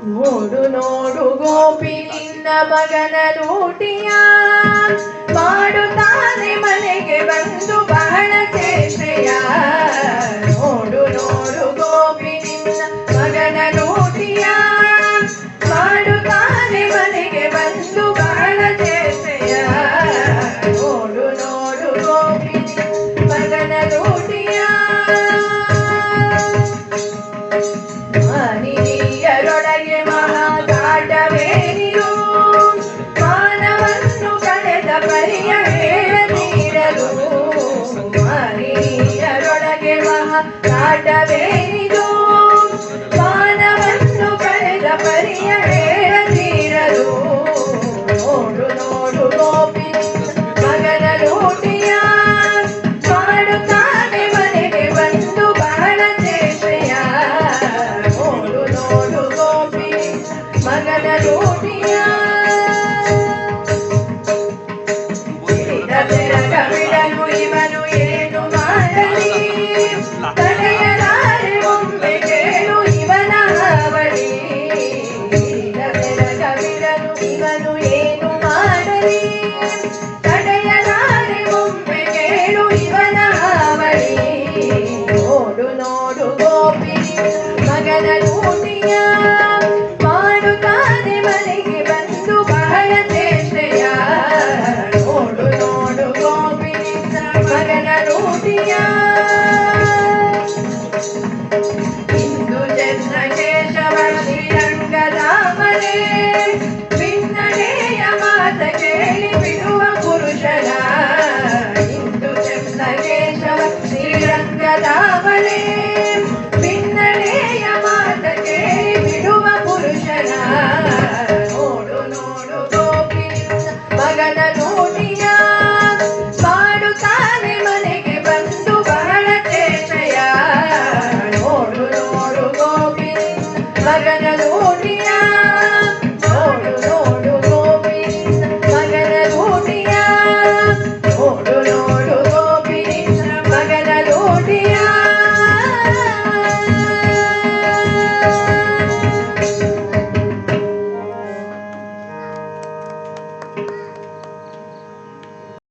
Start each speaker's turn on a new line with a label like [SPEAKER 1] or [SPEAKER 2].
[SPEAKER 1] ನೋಡು ನೋಡು ಗೋಪಿ ನಿನ್ನ ಮಗನ ಲೂಟಿಯ ಮಾಡುತ್ತಾನೆ ಮನೆಗೆ ಬಂದು ಬಹಳ ಚೇಷ್ಟೆಯ. ನೋಡು ನೋಡು ಗೋಪಿ ನಿನ್ನ ಮಗನ ಲೂಟಿಯ ಮಾಡುತ್ತಾನೆ ಮನೆಗೆ ಬಂದು ಬಹಳ ಚೇಷ್ಟೆಯ. ನೋಡು ನೋಡು ಗೋಪಿ ನಿನ್ನ ಮಗನ ಲೂಟಿಯ. ಮಾನಿನಿಯರೊಳಗೆ ಮಹಾಗಾಟವೇನಿದು ಮಾನವನ್ನು ಕಳೆದ ಪರಿಯ ಹೇಳದಿರಲು. ಮಾನಿನಿಯರೊಳಗೆ ಮಹಾಗಾಟವೇನಿದು ಮಾನವನ್ನು ಕಳೆದ ಪರಿಯ ಹೇಳದಿರಲು. ನೋಡು ನೋಡು ಗೋಪಿ ಮಗನ ಲೂಟಿಯ ಮಾಡುತ್ತಾನೆ ಮನೆಗೆ ಬಂದು ಬಹಳ ಚೇಷ್ಟೆಯ. ನೋಡು ನೋಡು ಗೋಪಿ ಮಗನ ಲೂಟಿಯ. ಬಿಡನು ಇವನು ಏನು ಮಾಡಲಿ ತಡೆಯಲಾರೆ ಒಮ್ಮೆ ಕೇಳು ಇವನ ಹಾವಳಿ. ಬಿಡನು ಇವನು ಏನು ಮಾಡಲಿ ತಡೆಯಲಾರೆ ಒಮ್ಮೆ ಕೇಳು ಇವನ ಹಾವಳಿ. ನೋಡು ನೋಡು ಗೋಪಿ ಮಗನ ಲೂಟಿಯ.